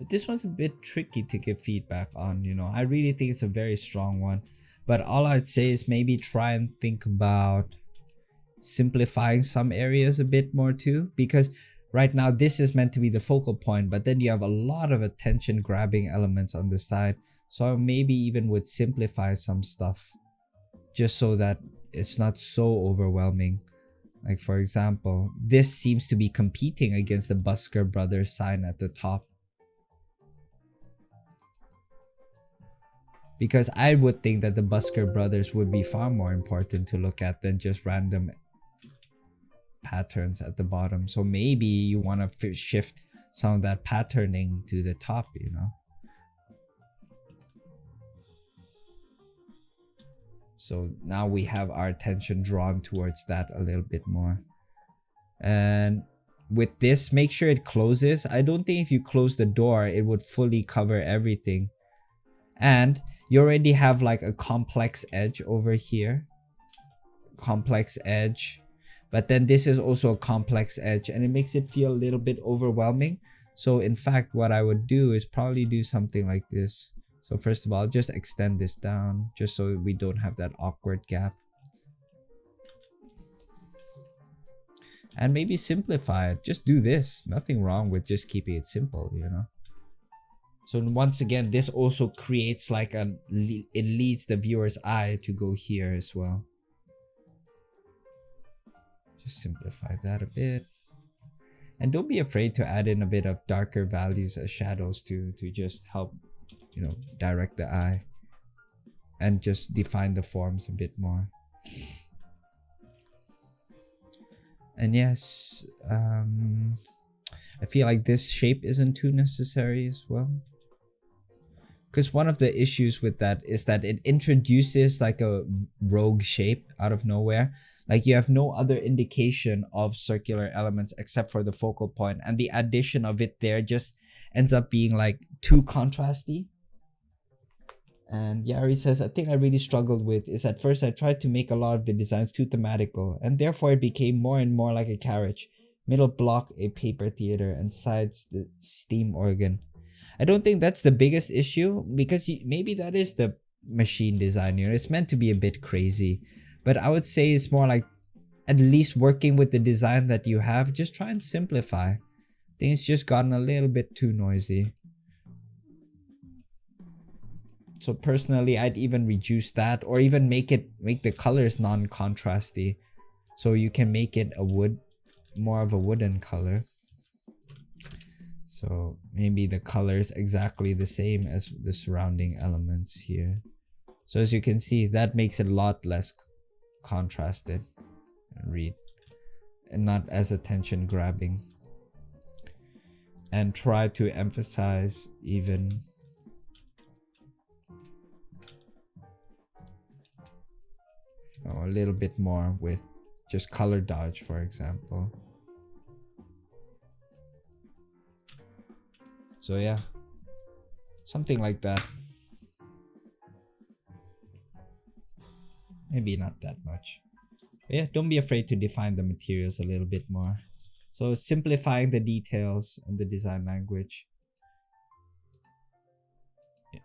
this one's a bit tricky to give feedback on, you know. I really think it's a very strong one. But all I'd say is maybe try and think about simplifying some areas a bit more too, because right now this is meant to be the focal point, but then you have a lot of attention grabbing elements on the side. So maybe even would simplify some stuff just so that it's not so overwhelming. Like for example, this seems to be competing against the Busker Brothers sign at the top. Because I would think that the Busker Brothers would be far more important to look at than just random patterns at the bottom. So maybe you want to shift some of that patterning to the top, you know. So now we have our attention drawn towards that a little bit more. And with this, make sure it closes. I don't think if you close the door, it would fully cover everything. And you already have like a complex edge over here. Complex edge. But then this is also a complex edge, and it makes it feel a little bit overwhelming. So in fact, what I would do is probably do something like this. So first of all, just extend this down just so we don't have that awkward gap. And maybe simplify it. Just do this. Nothing wrong with just keeping it simple, you know. So once again, this also creates like it leads the viewer's eye to go here as well. Just simplify that a bit. And don't be afraid to add in a bit of darker values as shadows to just help, you know, direct the eye. And just define the forms a bit more. And yes, I feel like this shape isn't too necessary as well. Because one of the issues with that is that it introduces like a rogue shape out of nowhere. Like you have no other indication of circular elements except for the focal point, and the addition of it there just ends up being like too contrasty. And Yari says, a thing I really struggled with is at first I tried to make a lot of the designs too thematical, and therefore it became more and more like a carriage. Middle block a paper theater, and sides the steam organ. I don't think that's the biggest issue, because maybe that is the machine design, you know, it's meant to be a bit crazy. But I would say it's more like at least working with the design that you have, just try and simplify. I think it's just gotten a little bit too noisy. So personally, I'd even reduce that, or even make the colors non-contrasty. So you can make it more of a wooden color. So maybe the color is exactly the same as the surrounding elements here. So as you can see, that makes it a lot less contrasted and read, and not as attention grabbing. And try to emphasize even a little bit more with just color dodge, for example. So yeah, something like that. Maybe not that much. But yeah, don't be afraid to define the materials a little bit more. So simplifying the details and the design language. Yeah.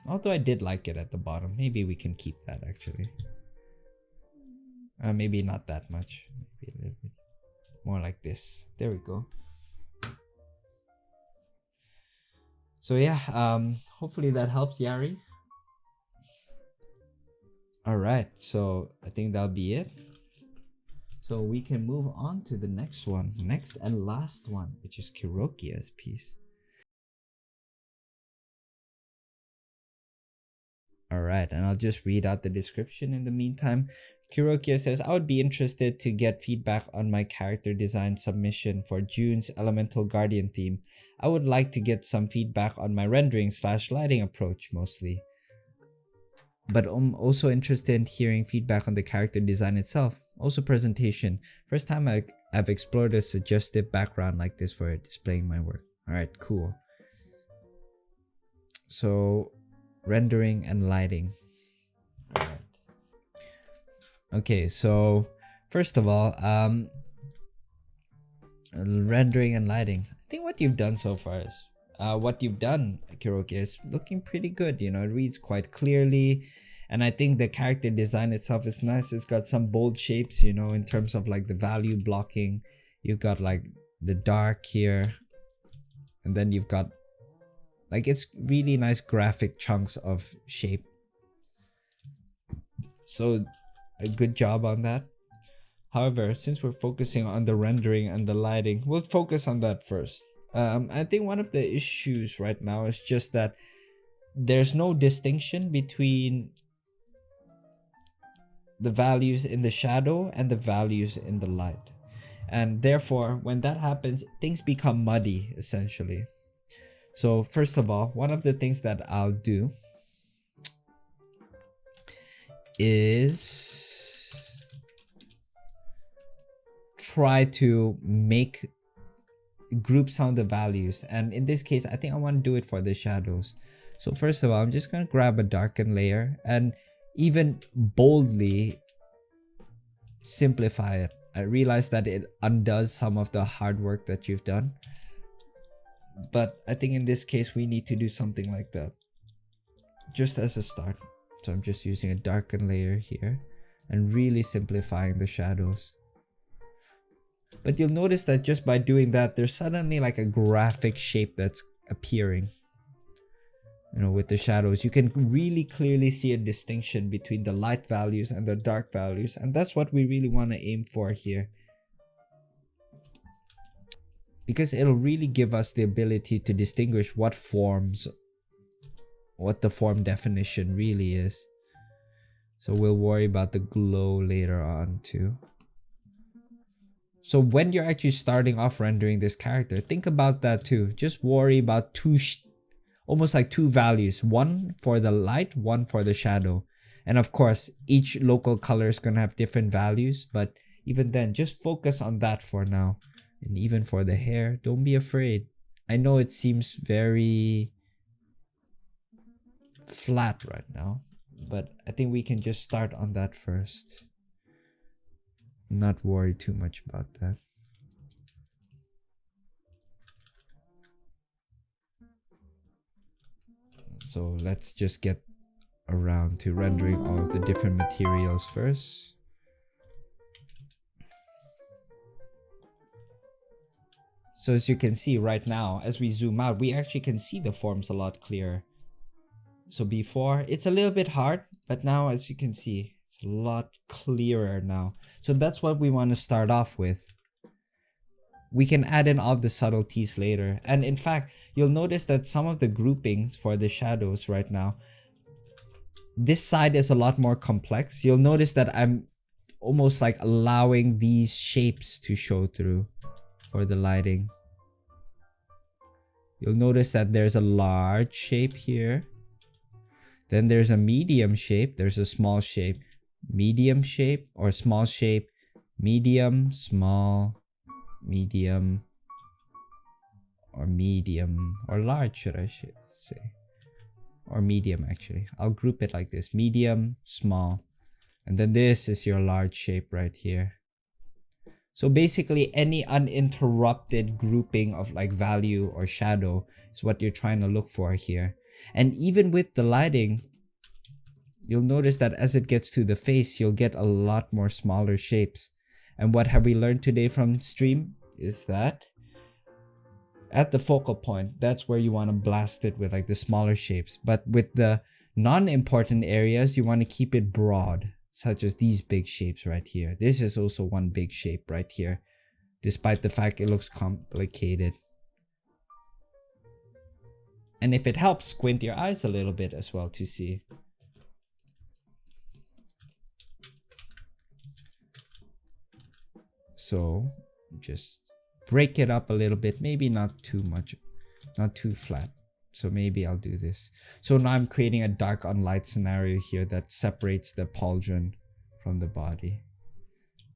Although I did like it at the bottom. Maybe we can keep that actually. Maybe not that much. Maybe a little bit more like this. There we go. So yeah, hopefully that helps, Yari. Alright, so I think that'll be it. So we can move on to the next one. Next and last one, which is Kirokia's piece. Alright, and I'll just read out the description in the meantime. Kirokia says, I would be interested to get feedback on my character design submission for June's Elemental Guardian theme. I would like to get some feedback on my rendering/lighting approach mostly. But I'm also interested in hearing feedback on the character design itself. Also presentation. First time I've explored a suggestive background like this for displaying my work. Alright, cool. So, rendering and lighting. Alright. Okay, so first of all, rendering and lighting. I think what you've done so far is Kirokia, is looking pretty good. You know, it reads quite clearly, and I think the character design itself is nice. It's got some bold shapes, you know, in terms of like the value blocking. You've got like the dark here, and then you've got like, it's really nice graphic chunks of shape. So a good job on that. However, since we're focusing on the rendering and the lighting, we'll focus on that first. I think one of the issues right now is just that there's no distinction between the values in the shadow and the values in the light. And therefore, when that happens, things become muddy, essentially. So first of all, one of the things that I'll do is try to make group some the values, and in this case I think I want to do it for the shadows. So first of all, I'm just gonna grab a darken layer and even boldly simplify it. I realize that it undoes some of the hard work that you've done, but I think in this case we need to do something like that just as a start. So I'm just using a darken layer here and really simplifying the shadows. But you'll notice that just by doing that, there's suddenly like a graphic shape that's appearing. You know, with the shadows, you can really clearly see a distinction between the light values and the dark values, and that's what we really want to aim for here. Because it'll really give us the ability to distinguish what the form definition really is. So we'll worry about the glow later on too. So when you're actually starting off rendering this character, think about that too. Just worry about almost like two values. One for the light, one for the shadow. And of course, each local color is going to have different values. But even then, just focus on that for now. And even for the hair, don't be afraid. I know it seems very flat right now, but I think we can just start on that first. Not worry too much about that. So let's just get around to rendering all of the different materials first. So as you can see right now, as we zoom out, we actually can see the forms a lot clearer. So before, it's a little bit hard, but now as you can see, it's a lot clearer now. So that's what we want to start off with. We can add in all the subtleties later. And in fact, you'll notice that some of the groupings for the shadows right now, this side is a lot more complex. You'll notice that I'm almost like allowing these shapes to show through for the lighting. You'll notice that there's a large shape here. Then there's a medium shape, there's a small shape, medium shape or small shape, medium, small, medium, or medium, or large should I say, or medium actually. I'll group it like this, medium, small, and then this is your large shape right here. So basically any uninterrupted grouping of like value or shadow is what you're trying to look for here. And even with the lighting, you'll notice that as it gets to the face, you'll get a lot more smaller shapes. And what have we learned today from stream is that at the focal point, that's where you want to blast it with like the smaller shapes. But with the non-important areas, you want to keep it broad, such as these big shapes right here. This is also one big shape right here, despite the fact it looks complicated. And if it helps, squint your eyes a little bit as well to see. So just break it up a little bit, maybe not too much, not too flat. So maybe I'll do this. So now I'm creating a dark on light scenario here that separates the pauldron from the body.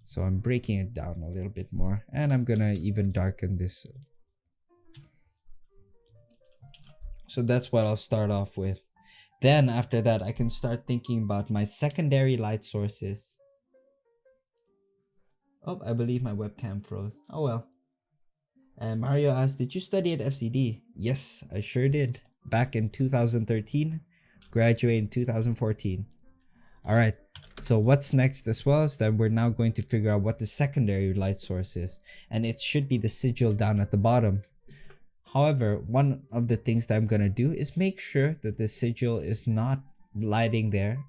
So I'm breaking it down a little bit more, and I'm gonna even darken this. So that's what I'll start off with. Then after that, I can start thinking about my secondary light sources. Oh, I believe my webcam froze. Oh well. And Mario asked, did you study at FCD? Yes, I sure did. Back in 2013, graduated in 2014. Alright, so what's next as well is that we're now going to figure out what the secondary light source is. And it should be the sigil down at the bottom. However, one of the things that I'm going to do is make sure that the sigil is not lighting there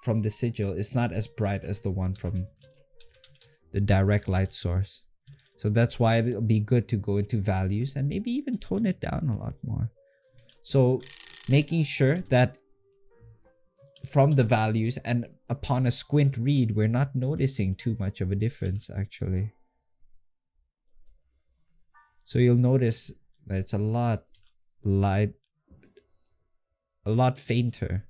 from the sigil is not as bright as the one from the direct light source. So that's why it'll be good to go into values and maybe even tone it down a lot more. So making sure that from the values and upon a squint read, we're not noticing too much of a difference actually. So you'll notice that it's a lot light, a lot fainter.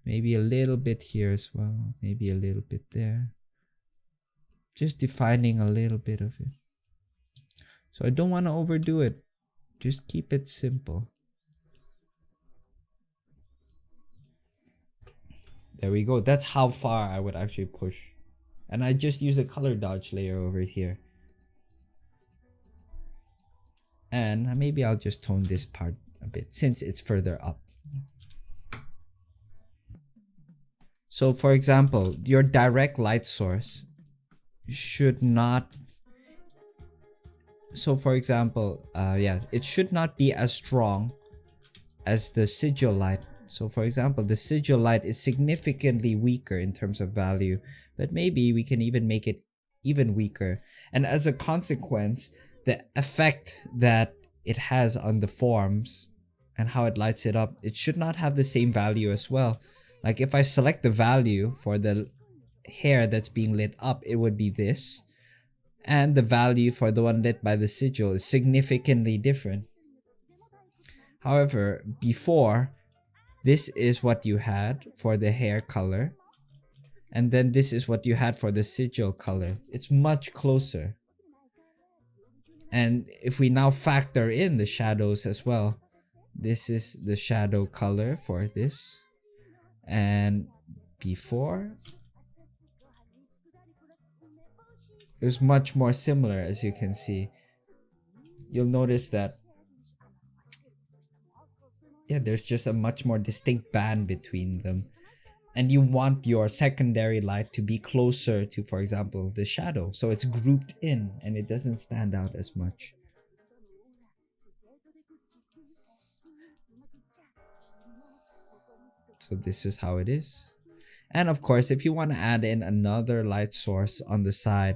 Maybe a little bit here as well. Maybe a little bit there. Just defining a little bit of it. So I don't want to overdo it. Just keep it simple. There we go. That's how far I would actually push. And I just use a color dodge layer over here. And maybe I'll just tone this part a bit since it's further up. So for example, your direct light source should not, so for example, it should not be as strong as the sigil light. So for example, the sigil light is significantly weaker in terms of value, but maybe we can even make it even weaker. And as a consequence, the effect that it has on the forms and how it lights it up, it should not have the same value as well. Like if I select the value for the hair that's being lit up, it would be this. And the value for the one lit by the sigil is significantly different. However, before, this is what you had for the hair color. And then this is what you had for the sigil color. It's much closer. And if we now factor in the shadows as well, this is the shadow color for this. And before, it was much more similar, as you can see. You'll notice that there's just a much more distinct band between them. And you want your secondary light to be closer to, for example, the shadow. So it's grouped in and it doesn't stand out as much. So this is how it is. And of course, if you want to add in another light source on the side,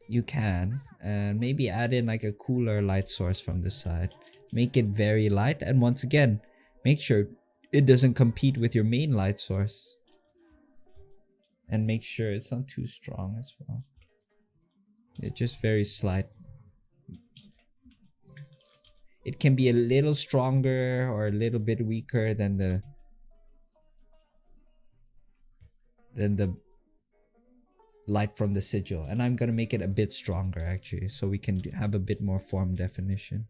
you can. And maybe add in like a cooler light source from the side. Make it very light. And once again, make sure it doesn't compete with your main light source. And make sure it's not too strong as well. It's just very slight. It can be a little stronger or a little bit weaker than the light from the sigil. And I'm gonna make it a bit stronger actually, so we can have a bit more form definition.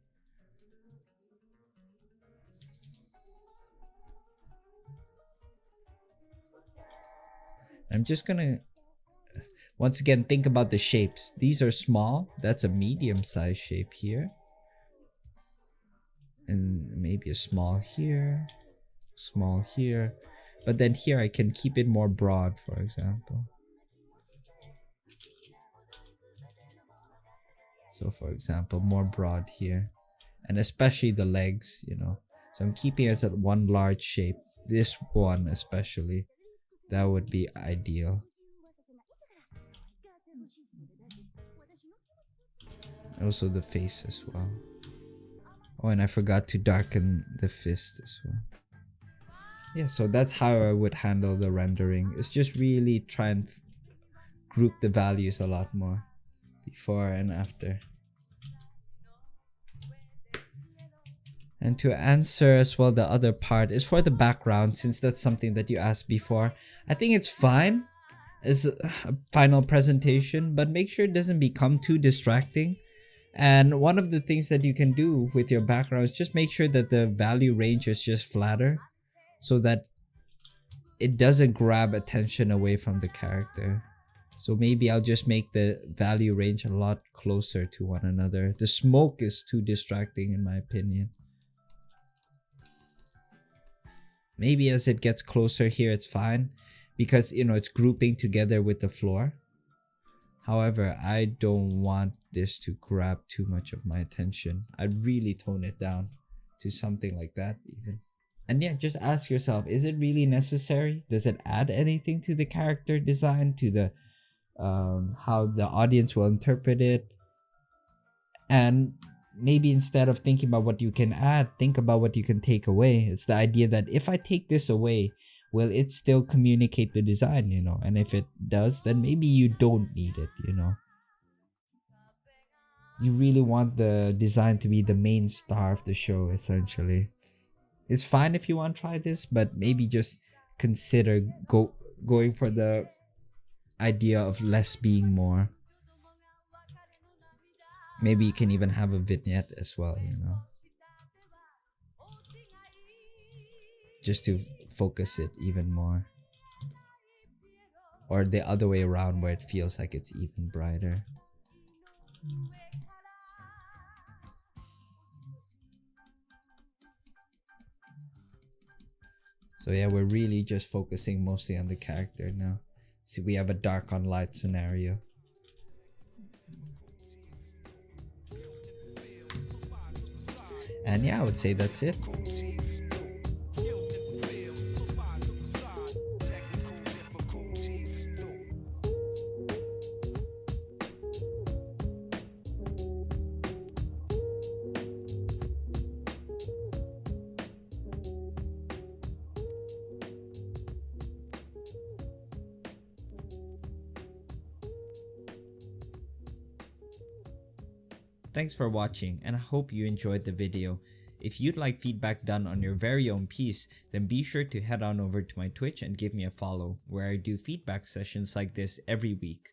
I'm just gonna once again think about the shapes. These are small. That's a medium size shape here. And maybe a small here. Small here. But then here I can keep it more broad, for example. So for example, more broad here. And especially the legs, you know. So I'm keeping it at one large shape. This one especially. That would be ideal. Also the face as well. Oh, and I forgot to darken the fist as well. yeah, so that's how I would handle the rendering. It's just really try and group the values a lot more before and after. And to answer as well, the other part is for the background, since that's something that you asked before. I think it's fine as a final presentation, but make sure it doesn't become too distracting. And one of the things that you can do with your background is just make sure that the value range is just flatter, so that it doesn't grab attention away from the character. So maybe I'll just make the value range a lot closer to one another. The smoke is too distracting in my opinion. Maybe as it gets closer here, it's fine, because you know it's grouping together with the floor. However, I don't want this to grab too much of my attention. I'd really tone it down to something like that even. And yeah, just ask yourself, is it really necessary? Does it add anything to the character design, to the how the audience will interpret it? And maybe instead of thinking about what you can add, think about what you can take away. It's the idea that if I take this away, will it still communicate the design, you know? And if it does, then maybe you don't need it, you know? You really want the design to be the main star of the show, essentially. It's fine if you want to try this, but maybe just consider going for the idea of less being more. Maybe you can even have a vignette as well, you know, just to focus it even more. Or the other way around, where it feels like it's even brighter. So yeah, we're really just focusing mostly on the character now. See, we have a dark on light scenario. And yeah, I would say that's it. Thanks for watching, and I hope you enjoyed the video. If you'd like feedback done on your very own piece, then be sure to head on over to my Twitch and give me a follow, where I do feedback sessions like this every week.